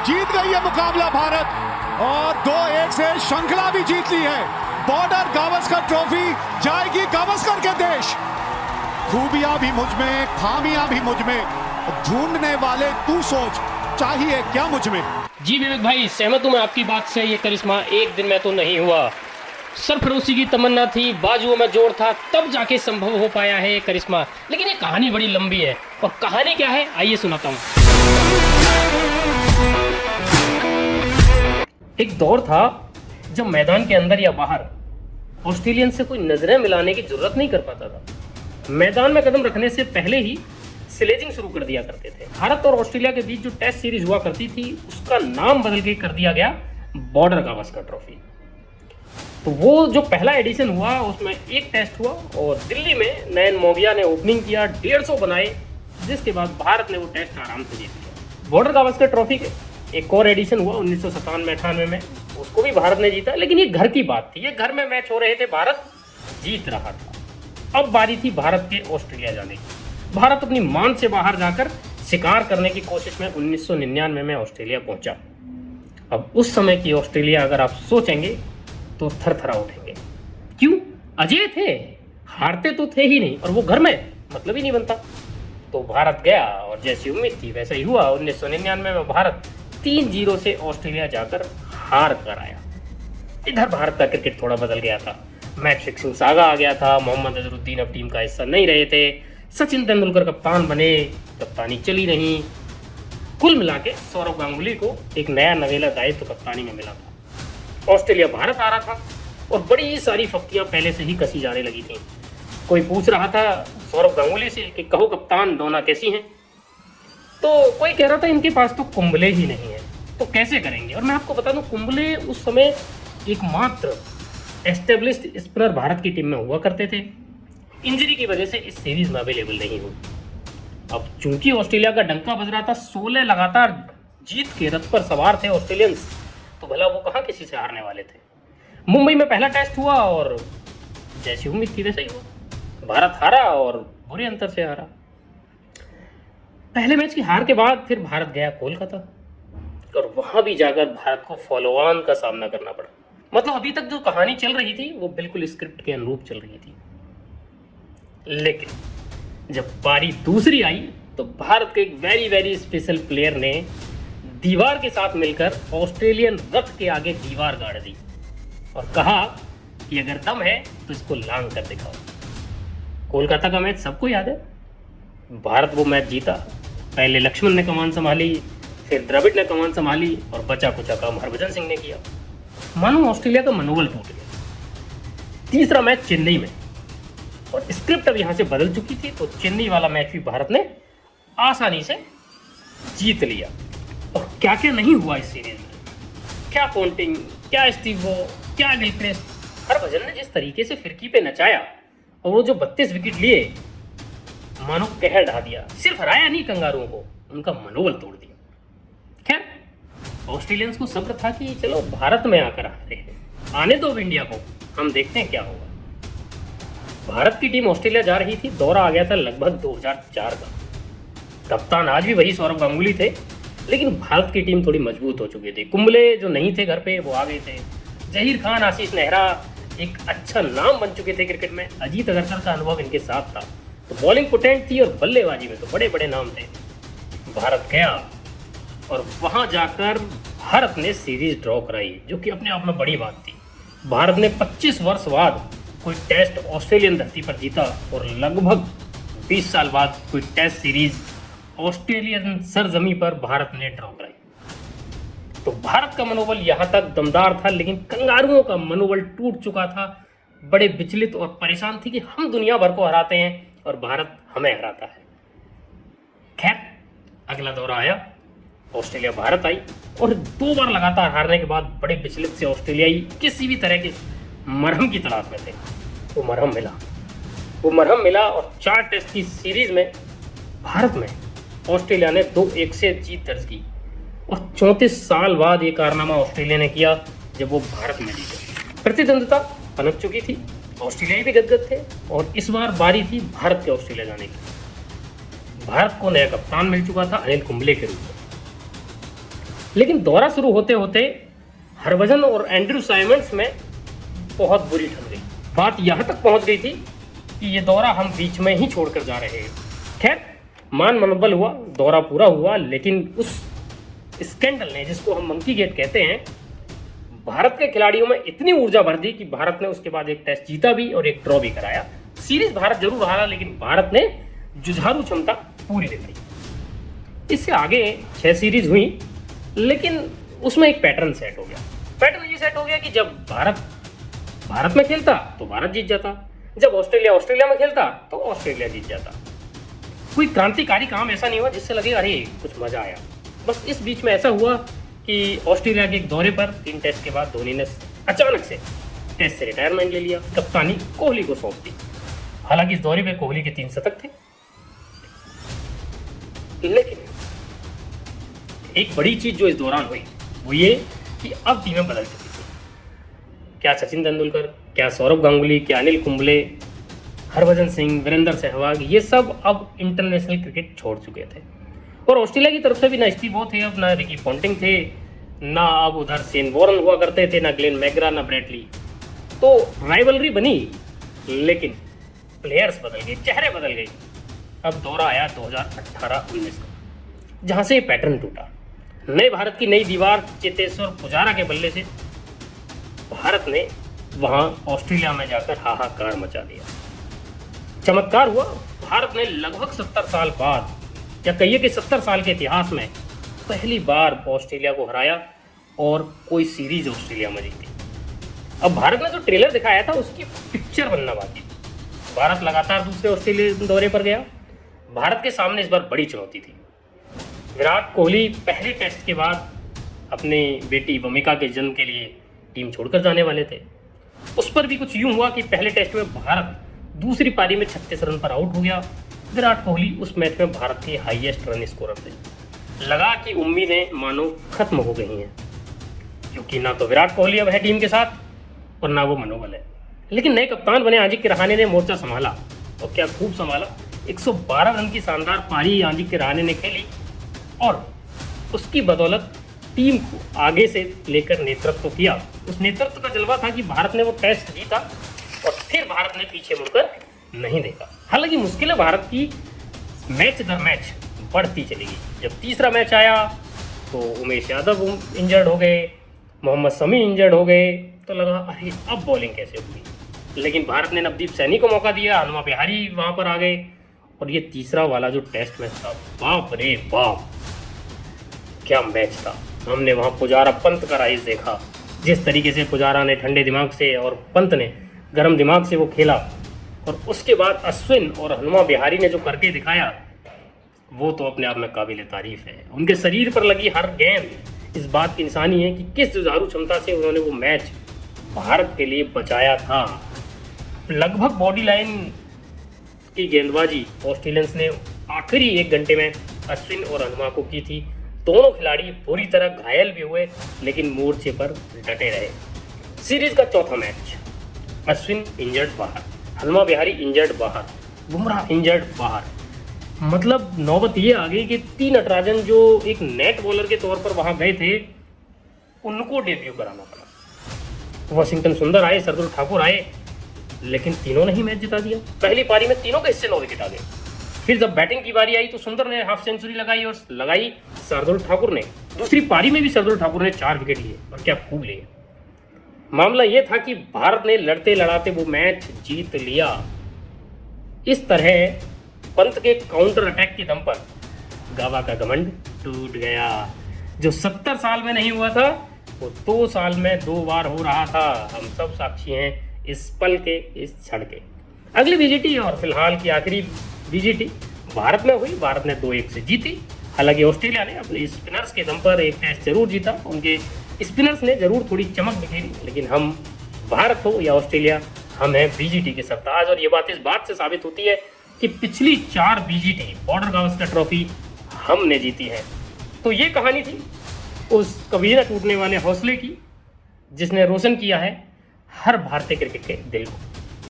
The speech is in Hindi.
जीत गई है मुकाबला भारत और 2-1 से श्रृंखला भी जीत ली है। बॉर्डर गावस्कर ट्रॉफी जाएगी गावस्कर के देश। खूबियां भी मुझ में, खामियां भी मुझ में, ढूंढने वाले तू सोच चाहिए क्या मुझ में। जी विवेक भाई, सहमत हूँ मैं आपकी बात से। ये करिश्मा एक दिन में तो नहीं हुआ। सरफरोशी की तमन्ना थी, बाजुओं में जोर था, तब जाके संभव हो पाया है ये करिश्मा। लेकिन ये कहानी बड़ी लंबी है और कहानी क्या है आइए सुनाता हूँ। एक दौर था जब मैदान के अंदर या बाहर ऑस्ट्रेलियन से कोई नजरें मिलाने की जरूरत नहीं कर पाता था। मैदान में कदम रखने से पहले ही स्लेजिंग शुरू कर दिया करते थे। भारत और ऑस्ट्रेलिया के बीच जो टेस्ट सीरीज हुआ करती थी उसका नाम बदल के कर दिया गया बॉर्डर गावस्कर ट्रॉफी। तो वो जो पहला एडिशन हुआ उसमें एक टेस्ट हुआ और दिल्ली में नयन मोगिया ने ओपनिंग किया, 150 बनाए, जिसके बाद भारत ने वो टेस्ट आराम से जीत लिया। बॉर्डर गावस्कर ट्रॉफी के एक और एडिशन हुआ 1997-98 में, उसको भी भारत ने जीता। लेकिन ये घर की बात थी, ये घर में मैच हो रहे थे, भारत जीत रहा था। अब बारी थी भारत के ऑस्ट्रेलिया जाने की। भारत अपनी मान से बाहर जाकर शिकार करने की कोशिश में 1999 में ऑस्ट्रेलिया पहुंचा। अब उस समय की ऑस्ट्रेलिया अगर आप सोचेंगे तो थरथरा उठेंगे। क्यों? अजय थे, हारते तो थे ही नहीं और वो घर में, मतलब ही नहीं बनता। तो भारत गया और जैसी उम्मीद थी वैसा ही हुआ। 1999 में भारत 3-0 से ऑस्ट्रेलिया जाकर हार कर आया। इधर भारत का क्रिकेट थोड़ा बदल गया था, मैच फिक्सिंग सागा आ गया था, मोहम्मद अजहरुद्दीन अब टीम का हिस्सा नहीं रहे थे, सचिन तेंदुलकर कप्तान बने, कप्तानी चली नहीं। कुल मिला के सौरव गांगुली को एक नया नवेला दायित्व कप्तानी में मिला था। ऑस्ट्रेलिया भारत आ रहा था और बड़ी सारी फक्तियां पहले से ही कसी जाने लगी थी। कोई पूछ रहा था सौरव गांगुली से कि कहो कप्तान डोना कैसी हैं, तो कोई कह रहा था इनके पास तो कुंबले ही नहीं है, तो कैसे करेंगे। और मैं आपको बता दूं, कुंबले उस समय एकमात्र एस्टेब्लिश्ड स्पिनर भारत की टीम में हुआ करते थे। इंजरी की वजह से इस सीरीज में अवेलेबल नहीं हुए। अब चूंकि ऑस्ट्रेलिया का डंका बज रहा था, 16 लगातार जीत के रथ पर सवार थे ऑस्ट्रेलियंस, तो भला वो कहाँ किसी से हारने वाले थे। मुंबई में पहला टेस्ट हुआ और जैसी उम्मीद थी वैसा ही हुआ। भारत हारा और बुरे अंतर से हारा। पहले मैच की हार के बाद फिर भारत गया कोलकाता और वहां भी जाकर भारत को फॉलो ऑन का सामना करना पड़ा। मतलब अभी तक जो कहानी चल रही थी वो बिल्कुल स्क्रिप्ट के अनुरूप चल रही थी। लेकिन जब बारी दूसरी आई तो भारत के एक वेरी वेरी स्पेशल प्लेयर ने दीवार के साथ मिलकर ऑस्ट्रेलियन रथ के आगे दीवार गाड़ दी और कहा कि अगर दम है तो इसको लांग कर दिखाओ। कोलकाता का मैच सबको याद है। भारत वो मैच जीता। पहले लक्ष्मण ने कमान संभाली, फिर द्रविड़ ने कमान संभाली और बचा कुचा काम हरभजन सिंह ने किया। मानो ऑस्ट्रेलिया का मनोबल टूट गया। तीसरा मैच चेन्नई में और स्क्रिप्ट अब यहाँ से बदल चुकी थी, तो चेन्नई वाला मैच भी भारत ने आसानी से जीत लिया। और क्या क्या नहीं हुआ इस सीरीज में, क्या पॉन्टिंग, क्या स्टीव वो, क्या गिलक्रिस्ट। हरभजन ने जिस तरीके से फिरकी पे नचाया और वो जो 32 विकेट लिए, मानो कहर ढा दिया। सिर्फ हराया नहीं कंगारुओं को, उनका मनोबल तोड़ दिया। खैर, ऑस्ट्रेलियंस को सब्र था कि चलो भारत में आकर हारे हैं, आने दो इंडिया को, हम देखते हैं क्या होगा। भारत की टीम ऑस्ट्रेलिया जा रही थी, दौरा आ गया था लगभग 2004 का। कप्तान आज भी वही सौरव गांगुली थे, लेकिन भारत की टीम थोड़ी मजबूत हो चुकी थी। कुंबले जो नहीं थे घर पे वो आ गए थे। जहीर खान, आशीष नेहरा एक अच्छा नाम बन चुके थे क्रिकेट में। अजीत अगरकर का अनुभव इनके साथ था। तो बॉलिंग पोटेंट थी और बल्लेबाजी में तो बड़े बड़े नाम थे। भारत गया और वहां जाकर भारत ने सीरीज ड्रॉ कराई, जो कि अपने आप में बड़ी बात थी। भारत ने 25 वर्ष बाद कोई टेस्ट ऑस्ट्रेलियन धरती पर जीता और लगभग 20 साल बाद कोई टेस्ट सीरीज ऑस्ट्रेलियन सरजमी पर भारत ने ड्रॉ कराई। तो भारत का मनोबल यहाँ तक दमदार था, लेकिन कंगारुओं का मनोबल टूट चुका था। बड़े विचलित और परेशान थी कि हम दुनिया भर को हराते हैं और भारत हमें हराता है। खैर, अगला दौरा आया, ऑस्ट्रेलिया भारत आई और 2 बार लगातार हारने के बाद बड़े विचलित से ऑस्ट्रेलियाई किसी भी तरह के मरहम की तलाश में थे। वो मरहम मिला और 4 टेस्ट की सीरीज में भारत में ऑस्ट्रेलिया ने 2-1 से जीत दर्ज की। और 34 साल बाद ये कारनामा ऑस्ट्रेलिया ने किया जब वो भारत में जीते। प्रतिद्वंद्विता पनप चुकी थी, ऑस्ट्रेलियाई भी गदगद थे और इस बार बारी थी भारत के ऑस्ट्रेलिया जाने की। भारत को नया कप्तान मिल चुका था अनिल कुंबले के रूप में। लेकिन दौरा शुरू होते होते हरभजन और एंड्रू साइमंड्स में बहुत बुरी ठन गई। बात यहाँ तक पहुँच गई थी कि ये दौरा हम बीच में ही छोड़कर जा रहे हैं। खैर, मान मनोबल हुआ, दौरा पूरा हुआ, लेकिन उस स्कैंडल ने, जिसको हम मंकी गेट कहते हैं, भारत के खिलाड़ियों में इतनी ऊर्जा भर दी कि भारत ने उसके बाद एक टेस्ट जीता भी और एक ड्रॉ भी कराया। सीरीज भारत जरूर हारा, लेकिन भारत ने जुझारू क्षमता पूरी दिखाई। इससे आगे 6 सीरीज हुई, लेकिन उसमें एक पैटर्न सेट हो गया। पैटर्न ये सेट हो गया कि जब भारत में खेलता तो भारत जीत जाता, जब ऑस्ट्रेलिया में खेलता तो ऑस्ट्रेलिया जीत जाता। कोई क्रांतिकारी काम ऐसा नहीं हुआ जिससे लगे अरे कुछ मजा आया। बस इस बीच में ऐसा हुआ कि ऑस्ट्रेलिया के एक दौरे पर 3 टेस्ट के बाद धोनी ने अचानक से टेस्ट से रिटायरमेंट ले लिया, कप्तानी कोहली को सौंप दी। हालांकि इस दौरे में कोहली के 3 शतक थे, लेकिन एक बड़ी चीज जो इस दौरान हुई वो ये कि अब टीमें बदल चुकी थी। क्या सचिन तेंदुलकर, क्या सौरभ गांगुली, क्या अनिल कुंबले, हरभजन सिंह, वीरेंद्र सहवाग, ये सब अब इंटरनेशनल क्रिकेट छोड़ चुके थे। और ऑस्ट्रेलिया की तरफ से भी ना स्टीव वो थे, अब ना रिकी पॉन्टिंग थे, ना अब उधर शेन वॉर्न हुआ करते थे, ना ग्लेन मैकग्रा, ना ब्रेटली। तो राइवलरी बनी, लेकिन प्लेयर्स बदल गए, चेहरे बदल गए। अब दौरा आया 2018-19 का, जहां से पैटर्न टूटा। नए भारत की नई दीवार चेतेश्वर पुजारा के बल्ले से भारत ने वहां ऑस्ट्रेलिया में जाकर हाहाकार मचा दिया। चमत्कार हुआ, भारत ने लगभग 70 साल बाद, या कहिए कि 70 साल के इतिहास में पहली बार ऑस्ट्रेलिया को हराया और कोई सीरीज ऑस्ट्रेलिया में जीती। अब भारत ने जो ट्रेलर दिखाया था उसकी पिक्चर बनना बाकी थी। भारत लगातार दूसरे ऑस्ट्रेलिया दौरे पर गया। भारत के सामने इस बार बड़ी चुनौती थी। विराट कोहली पहले टेस्ट के बाद अपनी बेटी भूमिका के जन्म के लिए टीम छोड़कर जाने वाले थे। उस पर भी कुछ यूं हुआ कि पहले टेस्ट में भारत दूसरी पारी में 36 रन पर आउट हो गया। विराट कोहली उस मैच में भारत के हाईएस्ट रन स्कोरर थे। लगा कि उम्मीदें मानो खत्म हो गई हैं, क्योंकि ना तो विराट कोहली अब है टीम के साथ और ना वो मनोबल है। लेकिन नए कप्तान बने अजिंक्य रहाणे ने मोर्चा संभाला, और क्या खूब संभाला। 112 रन की शानदार पारी अजिंक्य रहाणे ने खेली और उसकी बदौलत टीम को आगे से लेकर नेतृत्व किया। उस नेतृत्व का जलवा था कि भारत ने वो टेस्ट जीता और फिर भारत ने पीछे मुड़कर नहीं देखा। हालांकि मुश्किलें भारत की मैच दर मैच बढ़ती चली गई। जब तीसरा मैच आया तो उमेश यादव इंजर्ड हो गए, मोहम्मद शमी इंजर्ड हो गए, तो लगा अरे अब बॉलिंग कैसे होगी। लेकिन भारत ने नवदीप सैनी को मौका दिया, हनुमा बिहारी वहां पर आ गए, और ये तीसरा वाला जो टेस्ट मैच था, बाप रे बाप क्या मैच था। हमने वहां पुजारा पंत का राइज देखा, जिस तरीके से पुजारा ने ठंडे दिमाग से और पंत ने गर्म दिमाग से वो खेला, और उसके बाद अश्विन और हनुमा बिहारी ने जो करके दिखाया वो तो अपने आप में काबिल तारीफ है। उनके शरीर पर लगी हर गेंद इस बात की निशानी है कि किस जुझारू क्षमता से उन्होंने वो मैच भारत के लिए बचाया था। लगभग बॉडी लाइन की गेंदबाजी ऑस्ट्रेलियंस ने आखिरी 1 घंटे में अश्विन और हनुमा को की थी। दोनों खिलाड़ी पूरी तरह घायल भी हुए, लेकिन मोर्चे पर डटे रहे। सीरीज का चौथा मैच, अश्विन इंजर्ड बाहर, हनुमा बिहारी इंजर्ड बाहर, बुमराह इंजर्ड बाहर। मतलब नौबत ये आ गई कि 3 नटराजन जो एक नेट बॉलर के तौर पर वहां गए थे, उनको डेब्यू कराना पड़ा। वाशिंगटन सुंदर आए, शार्दुल ठाकुर आए, लेकिन तीनों ने ही मैच जिता दिया। पहली पारी में तीनों के हिस्से 9 विकेट आ गए। फिर जब बैटिंग की बारी आई तो सुंदर ने हाफ सेंचुरी लगाई और लगाई शार्दुल ठाकुर ने। दूसरी पारी में भी शार्दुल ठाकुर ने 4 विकेट लिए, और क्या खूब लिए। मामला यह था कि भारत ने लड़ते लड़ाते वो मैच जीत लिया। इस तरह पंत के काउंटर अटैक के दम पर गावा का घमंड टूट गया। जो 70 साल में नहीं हुआ था वो 2 साल में 2 बार हो रहा था। हम सब साक्षी हैं इस पल के, इस क्षण के। अगली बीजीटी और फिलहाल की आखिरी बीजीटी भारत में हुई। भारत ने 2-1 से जीती। हालांकि ऑस्ट्रेलिया ने अपने स्पिनर्स के दम पर एक टेस्ट जरूर जीता। उनके स्पिनर्स ने जरूर थोड़ी चमक दिखाई, लेकिन हम, भारत हो या ऑस्ट्रेलिया, हम हैं बीजीटी के सरताज। और ये बात इस बात से साबित होती है कि पिछली 4 बीजीटी बॉर्डर गावस्कर ट्रॉफी हमने जीती है। तो ये कहानी थी उस कभी न टूटने वाले हौसले की, जिसने रोशन किया है हर भारतीय क्रिकेट के दिल को।